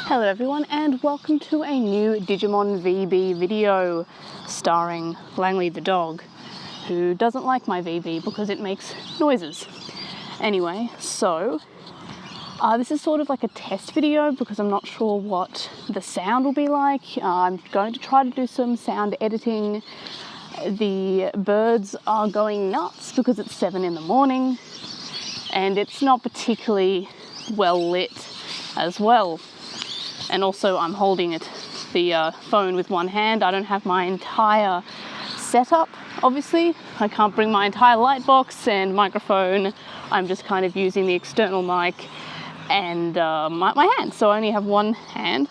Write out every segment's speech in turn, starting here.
Hello everyone and welcome to a new Digimon VB video starring Langley the dog, who doesn't like my VB because it makes noises. Anyway, so this is sort of like a test video because I'm not sure what the sound will be like. I'm going to try to do some sound editing. The birds are going nuts because it's 7 in the morning and it's not particularly well lit as well. And also I'm holding the phone with one hand. I don't have my entire setup, obviously. I can't bring my entire light box and microphone. I'm just kind of using the external mic and my hand. So I only have one hand.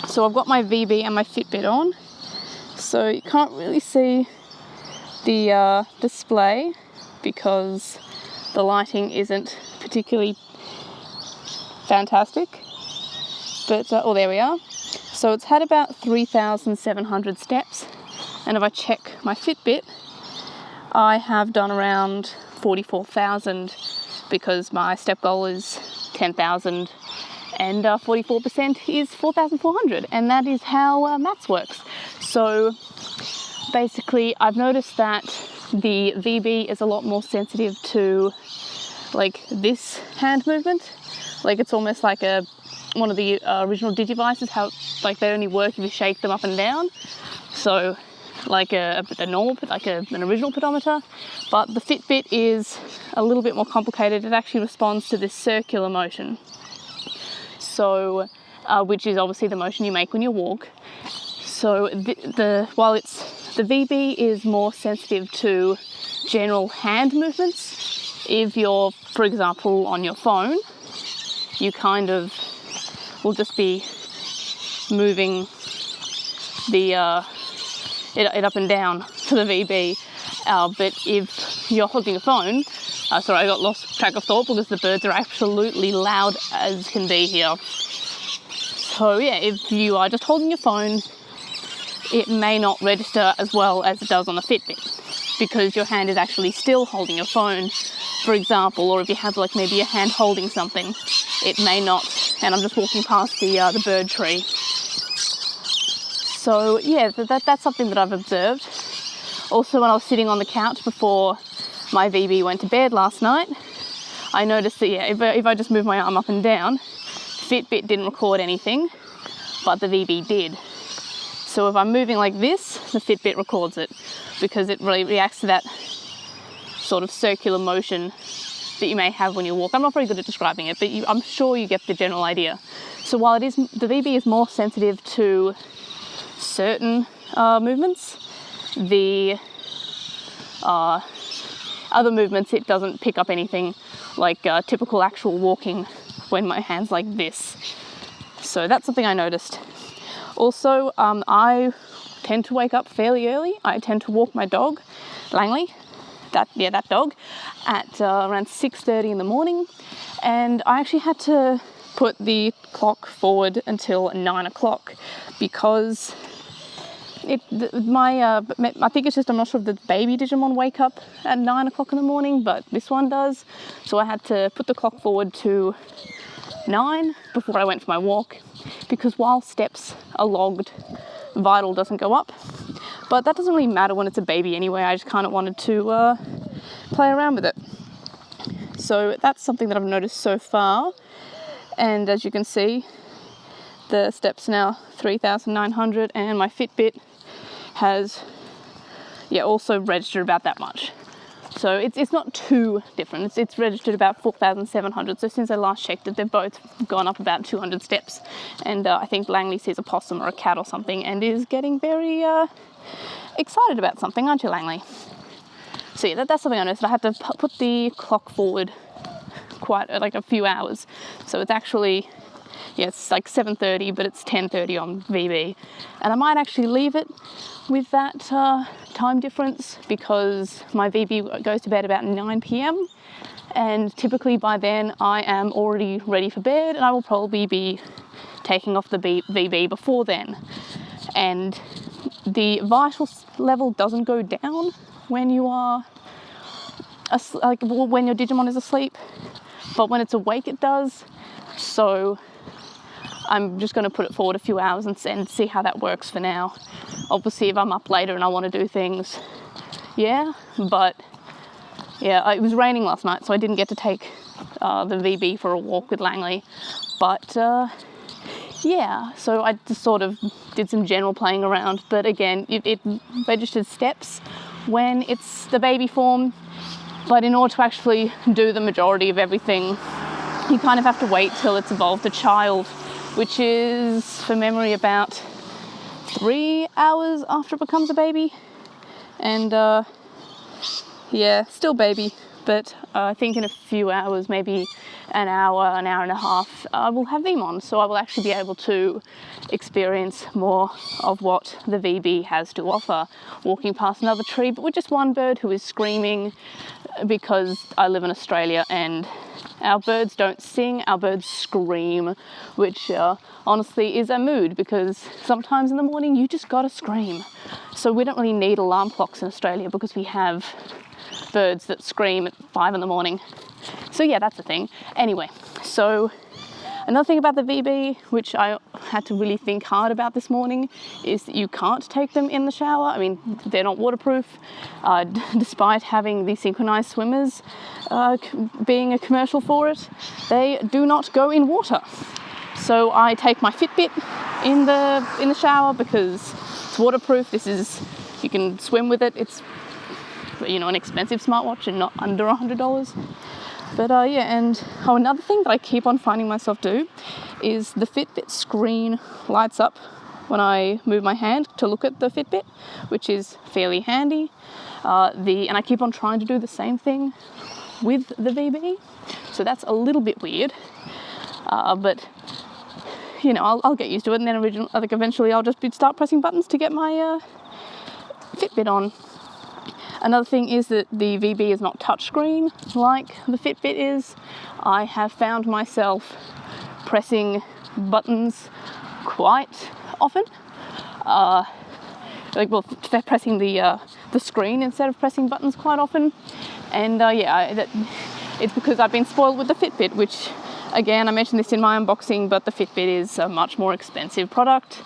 So I've got my VB and my Fitbit on. So you can't really see the display because the lighting isn't particularly fantastic. But, oh, there we are. So it's had about 3,700 steps. And if I check my Fitbit, I have done around 44,000 because my step goal is 10,000 and 44% is 4,400. And that is how maths works. So basically, I've noticed that the VB is a lot more sensitive to like this hand movement. Like it's almost like one of the original Digivices, how like they only work if you shake them up and down. So like a normal, like an original pedometer. But the Fitbit is a little bit more complicated. It actually responds to this circular motion. So, which is obviously the motion you make when you walk. So while the VB is more sensitive to general hand movements, if you're, for example, on your phone, you kind of will just be moving the it up and down to the VB. But if you're holding a phone, sorry, I got lost track of thought because the birds are absolutely loud as can be here. So yeah, if you are just holding your phone, it may not register as well as it does on the Fitbit because your hand is actually still holding your phone, for example, or if you have like maybe your hand holding something, it may not. And I'm just walking past the bird tree. So yeah, that's something that I've observed. Also, when I was sitting on the couch before my VB went to bed last night, I noticed that yeah, if I just move my arm up and down, Fitbit didn't record anything, but the VB did. So if I'm moving like this, the Fitbit records it because it really reacts to that sort of circular motion that you may have when you walk. I'm not very good at describing it, but I'm sure you get the general idea. So while the VB is more sensitive to certain movements, the other movements it doesn't pick up anything like typical actual walking when my hand's like this. So that's something I noticed. Also, I tend to wake up fairly early. I tend to walk my dog, Langley, that dog, at around 6:30 in the morning. And I actually had to put the clock forward until 9 o'clock because I think it's just, I'm not sure if the baby Digimon wake up at 9 o'clock in the morning, but this one does. So I had to put the clock forward to 9 before I went for my walk because while steps are logged, vital doesn't go up. But that doesn't really matter when it's a baby anyway. I just kind of wanted to play around with it. So that's something that I've noticed so far. And as you can see, the steps now 3,900 and my Fitbit has also registered about that much. So it's not too different. It's registered about 4,700. So since I last checked it, they've both gone up about 200 steps. And I think Langley sees a possum or a cat or something and is getting very excited about something, aren't you, Langley? So yeah, that's something I noticed. I had to put the clock forward quite like a few hours. So it's actually, it's like 7:30, but it's 10:30 on VB. And I might actually leave it with that time difference because my VB goes to bed about 9 p.m. and typically by then I am already ready for bed and I will probably be taking off the VB before then. And the vital level doesn't go down when you are when your Digimon is asleep, but when it's awake it does. So I'm just going to put it forward a few hours and see how that works for now. Obviously, if I'm up later and I want to do things, yeah, but yeah, it was raining last night, so I didn't get to take the VB for a walk with Langley, but yeah, so I just sort of did some general playing around, but again, it registered steps when it's the baby form, but in order to actually do the majority of everything, you kind of have to wait till it's evolved a child, which is, for memory, about 3 hours after it becomes a baby. And yeah, still baby, but I think in a few hours, maybe an hour and a half, I will have VMon, so I will actually be able to experience more of what the VB has to offer. Walking past another tree, but with just one bird who is screaming, because I live in Australia and our birds don't sing, our birds scream, which honestly is a mood, because sometimes in the morning you just gotta scream. So we don't really need alarm clocks in Australia because we have birds that scream at 5 in the morning. So yeah, that's the thing. Anyway, so another thing about the VB, which I had to really think hard about this morning, is that you can't take them in the shower. I mean, they're not waterproof, despite having the synchronized swimmers being a commercial for it. They do not go in water. So I take my Fitbit in the shower because it's waterproof. You can swim with it. It's, you know, an expensive smartwatch and not under $100. But yeah, and another thing that I keep on finding myself do is the Fitbit screen lights up when I move my hand to look at the Fitbit, which is fairly handy. And I keep on trying to do the same thing with the VB, so that's a little bit weird. But you know, I'll get used to it, and then I think eventually I'll just start pressing buttons to get my Fitbit on. Another thing is that the VB is not touchscreen like the Fitbit is. I have found myself pressing buttons quite often. Pressing the screen instead of pressing buttons quite often. And yeah, it's because I've been spoiled with the Fitbit, which, again, I mentioned this in my unboxing, but the Fitbit is a much more expensive product.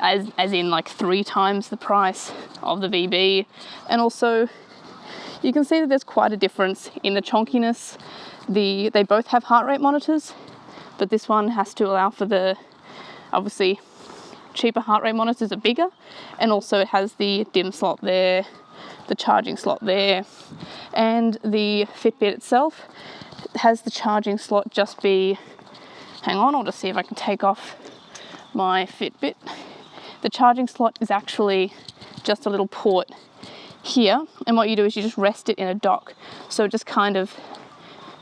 As in like 3 times the price of the VB, and also you can see that there's quite a difference in the chonkiness. They both have heart rate monitors, but this one has to allow for the, obviously, cheaper heart rate monitors are bigger, and also it has the DIMM slot there, the charging slot there, and the Fitbit itself has the charging slot just be, hang on, I'll just see if I can take off my Fitbit. The charging slot is actually just a little port here, and what you do is you just rest it in a dock, so it just kind of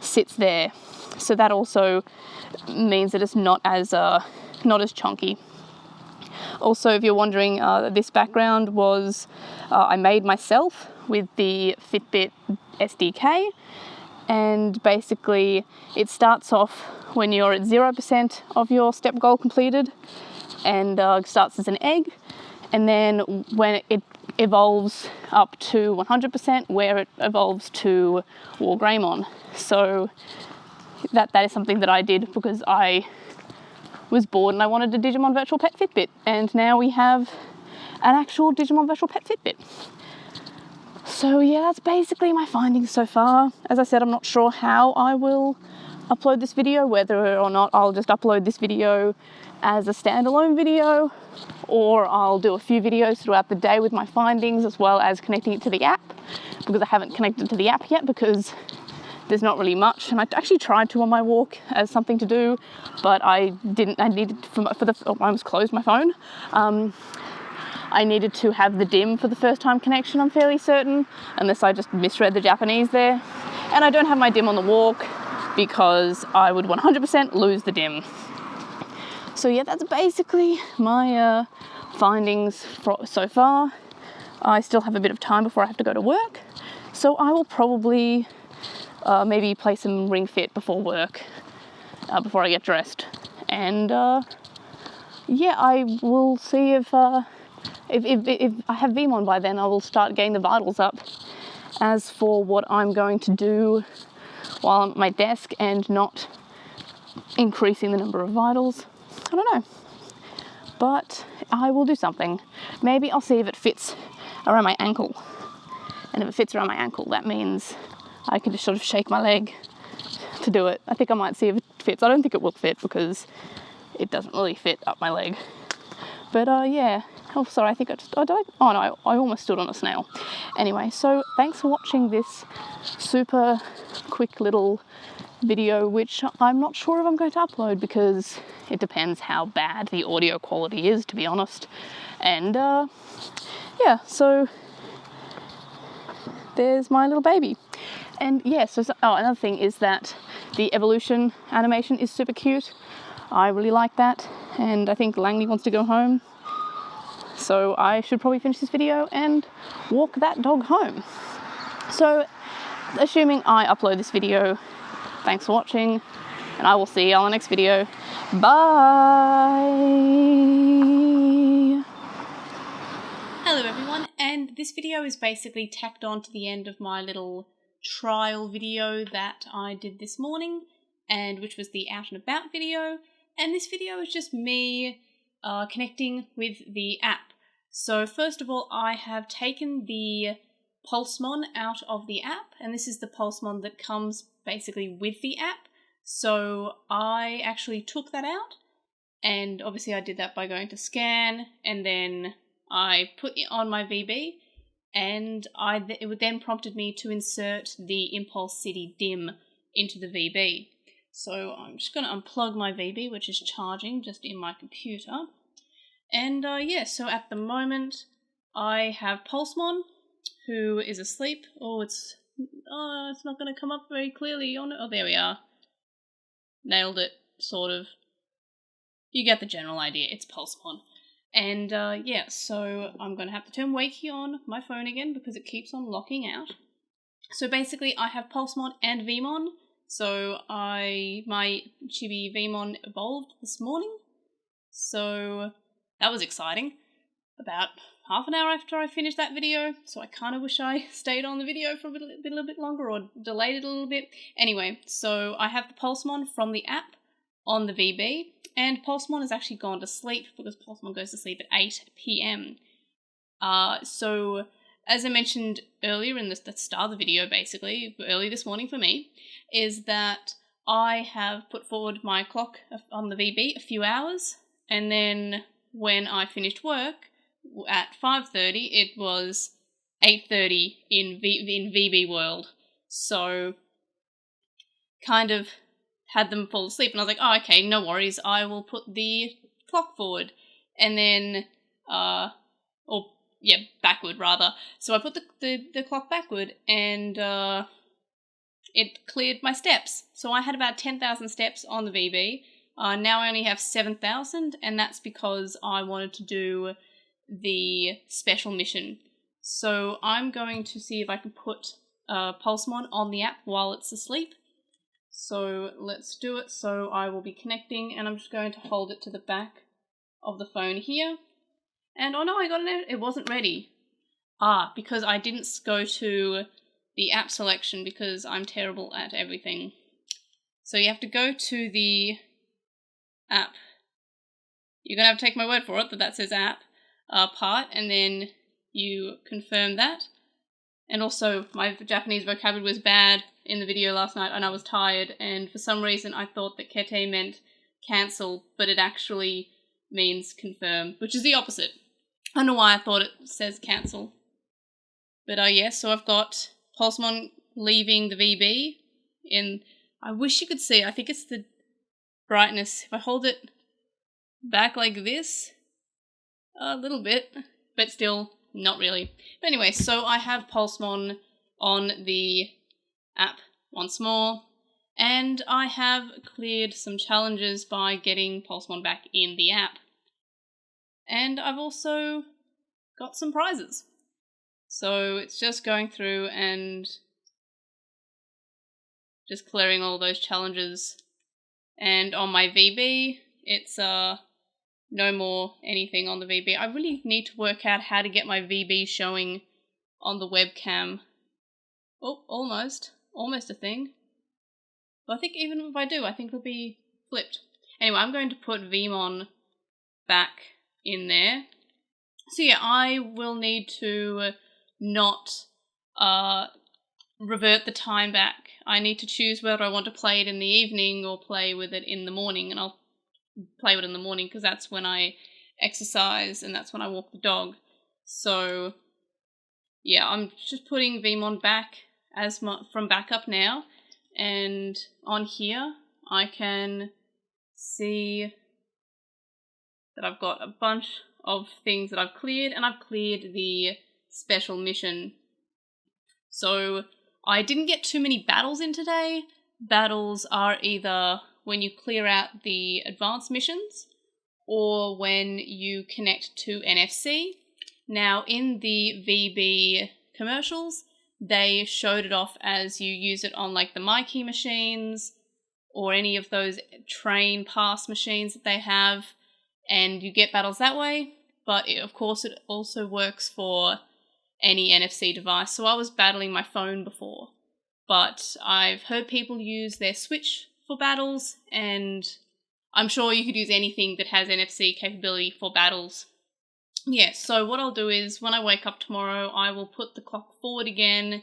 sits there. So that also means that it's not as chunky. Also, if you're wondering, this background was I made myself with the Fitbit SDK, and basically it starts off when you're at 0% of your step goal completed, and starts as an egg, and then when it evolves up to 100%, where it evolves to Wargreymon. So that is something that I did because I was bored and I wanted a Digimon Virtual Pet Fitbit, and now we have an actual Digimon Virtual Pet Fitbit. So yeah, that's basically my findings so far. As I said, I'm not sure how I will upload this video, whether or not I'll just upload this video as a standalone video, or I'll do a few videos throughout the day with my findings, as well as connecting it to the app, because I haven't connected to the app yet because there's not really much, and I actually tried to on my walk as something to do, but I needed I almost closed my phone. I needed to have the DIMM for the first time connection, I'm fairly certain, unless I just misread the Japanese there. And I don't have my DIMM on the walk because I would 100% lose the DIMM. So yeah, that's basically my findings so far. I still have a bit of time before I have to go to work, so I will probably maybe play some Ring Fit before work, before I get dressed. And yeah, I will see if I have VMon by then, I will start getting the vitals up. As for what I'm going to do while I'm at my desk and not increasing the number of vitals, I don't know. But I will do something. Maybe I'll see if it fits around my ankle. And if it fits around my ankle, that means I can just sort of shake my leg to do it. I think I might see if it fits. I don't think it will fit because it doesn't really fit up my leg. But yeah. Oh, sorry, I think I just, oh no, I almost stood on a snail. Anyway, so thanks for watching this super quick little video, which I'm not sure if I'm going to upload because it depends how bad the audio quality is, to be honest. And yeah, so there's my little baby. And yeah, so another thing is that the evolution animation is super cute. I really like that, and I think Langley wants to go home. So I should probably finish this video and walk that dog home. So, assuming I upload this video, thanks for watching, and I will see you on the next video. Bye! Hello everyone, and this video is basically tacked on to the end of my little trial video that I did this morning, and which was the out and about video. And this video is just me connecting with the app. So first of all, I have taken the Pulsemon out of the app, and this is the Pulsemon that comes basically with the app. So I actually took that out, and obviously I did that by going to scan, and then I put it on my VB, and it then prompted me to insert the Impulse City Dim into the VB. So I'm just going to unplug my VB, which is charging just in my computer. And yeah, so at the moment I have Pulsemon, who is asleep. Oh, it's not going to come up very clearly on it. Oh, there we are. Nailed it, sort of. You get the general idea. It's Pulsemon. And yeah, so I'm going to have to turn Wakey on my phone again because it keeps on locking out. So basically I have Pulsemon and Vmon. So my Chibi Vmon evolved this morning, so that was exciting. About half an hour after I finished that video, so I kind of wish I stayed on the video for a little bit longer or delayed it a little bit. Anyway, so I have the Pulsemon from the app on the VB, and Pulsemon has actually gone to sleep because Pulsemon goes to sleep at 8 p.m. So as I mentioned earlier in the start of the video, basically, early this morning for me, is that I have put forward my clock on the VB a few hours, and then when I finished work at 5:30, it was 8:30 in VB world. So kind of had them fall asleep, and I was like, oh, okay, no worries, I will put the clock forward, and then backward rather. So I put the clock backward, and it cleared my steps. So I had about 10,000 steps on the VB. Now I only have 7,000, and that's because I wanted to do the special mission. So I'm going to see if I can put Pulsemon on the app while it's asleep. So let's do it. So I will be connecting, and I'm just going to hold it to the back of the phone here. And oh no, I got it. It wasn't ready. Because I didn't go to the app selection because I'm terrible at everything. So you have to go to the app. You're gonna have to take my word for it that says app part, and then you confirm that. And also, my Japanese vocabulary was bad in the video last night, and I was tired, and for some reason I thought that kete meant cancel, but it actually means confirm, which is the opposite. I don't know why I thought it says cancel. But yes, so I've got Pulsemon leaving the VB in, I wish you could see, I think it's the brightness. If I hold it back like this, a little bit, but still not really. But anyway, so I have Pulsemon on the app once more, and I have cleared some challenges by getting Pulsemon back in the app. And I've also got some prizes. So it's just going through and just clearing all those challenges. And on my VB, it's no more anything on the VB. I really need to work out how to get my VB showing on the webcam. Oh, almost a thing. But I think even if I do, I think it'll be flipped. Anyway, I'm going to put VMon back in there. So yeah, I will need to not revert the time back. I need to choose whether I want to play it in the evening or play with it in the morning, and I'll play with it in the morning because that's when I exercise and that's when I walk the dog. So yeah, I'm just putting VMon back from backup now, and on here I can see that I've got a bunch of things that I've cleared, and I've cleared the special mission. So I didn't get too many battles in today. Battles are either when you clear out the advanced missions or when you connect to NFC. Now in the VB commercials, they showed it off as you use it on like the MyKey machines or any of those train pass machines that they have, and you get battles that way. But of course it also works for any NFC device. So I was battling my phone before, but I've heard people use their Switch for battles, and I'm sure you could use anything that has NFC capability for battles. Yeah, so what I'll do is when I wake up tomorrow, I will put the clock forward again,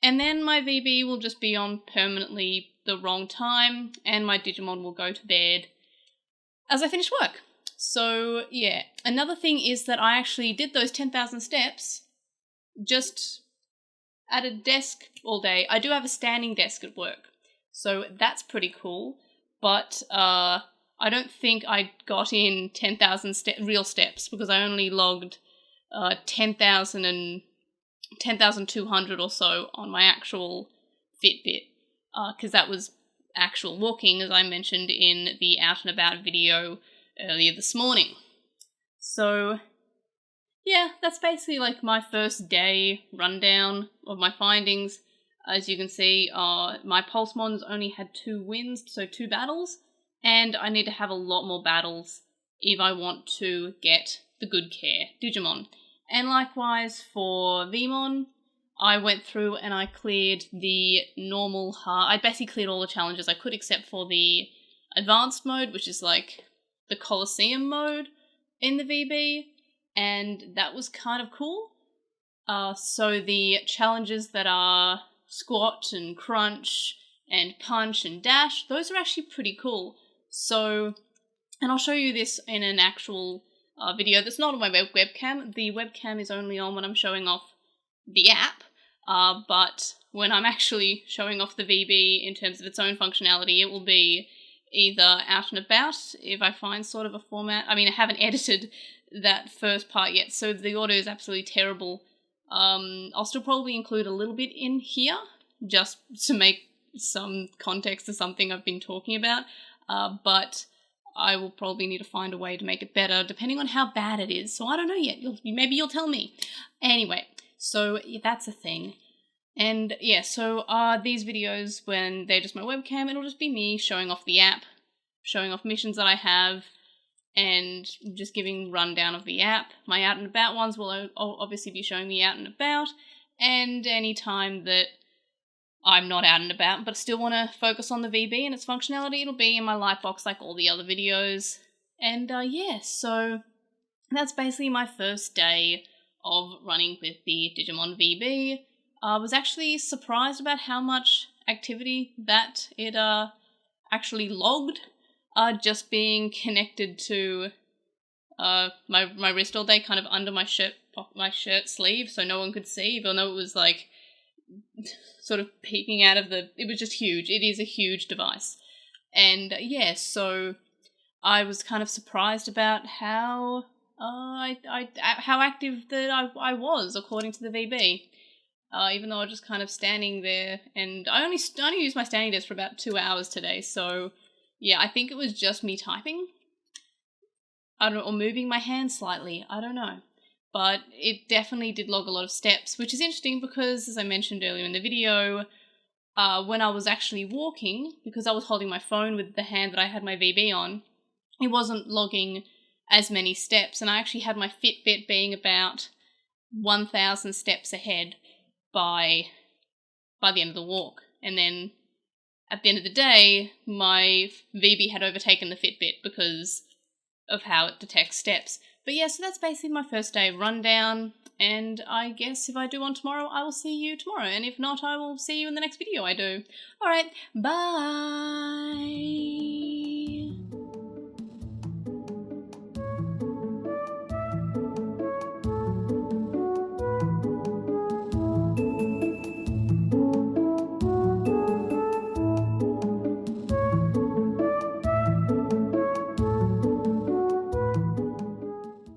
and then my VB will just be on permanently the wrong time, and my Digimon will go to bed as I finish work. So yeah, another thing is that I actually did those 10,000 steps just at a desk all day. I do have a standing desk at work, so that's pretty cool, but I don't think I got in 10,000 real steps because I only logged 10,000 and 10,200 or so on my actual Fitbit, because that was actual walking, as I mentioned in the Out and About video earlier this morning. So yeah, that's basically like my first day rundown of my findings. As you can see, my Pulsemons only had 2 wins, so 2 battles, and I need to have a lot more battles if I want to get the Good Care Digimon. And likewise for VMon, I went through and I cleared the normal hard. I basically cleared all the challenges I could except for the advanced mode, which is like the Colosseum mode in the VB, and that was kind of cool. So the challenges that are squat and crunch and punch and dash, those are actually pretty cool. So, and I'll show you this in an actual video that's not on my webcam. The webcam is only on when I'm showing off the app, but when I'm actually showing off the VB in terms of its own functionality, it will be either Out and About if I find sort of a format. I mean, I haven't edited that first part yet, so the audio is absolutely terrible. I'll still probably include a little bit in here just to make some context to something I've been talking about, but I will probably need to find a way to make it better depending on how bad it is. So I don't know yet. Maybe you'll tell me. Anyway, so that's a thing. And yeah, so these videos, when they're just my webcam, it'll just be me showing off the app, showing off missions that I have, and just giving rundown of the app. My Out and About ones will obviously be showing me Out and About, and any time that I'm not out and about but still want to focus on the VB and its functionality, it'll be in my Lightbox like all the other videos. And yeah, so that's basically my first day of running with the Digimon VB. I was actually surprised about how much activity that it actually logged, just being connected to my wrist all day, kind of under my shirt sleeve, so no one could see, even though it was like sort of peeking out of it was just huge. It is a huge device. And yeah, so I was kind of surprised about how how active that I was according to the VB. Even though I was just kind of standing there, and I only used my standing desk for about 2 hours today, so yeah, I think it was just me typing. I don't know, or moving my hand slightly, I don't know. But it definitely did log a lot of steps, which is interesting because, as I mentioned earlier in the video, when I was actually walking, because I was holding my phone with the hand that I had my VB on, it wasn't logging as many steps, and I actually had my Fitbit being about 1,000 steps ahead by the end of the walk. And then at the end of the day, my VB had overtaken the Fitbit because of how it detects steps. But yeah, so that's basically my first day rundown, and I guess if I do one tomorrow, I will see you tomorrow, and if not, I will see you in the next video I do. Alright, bye!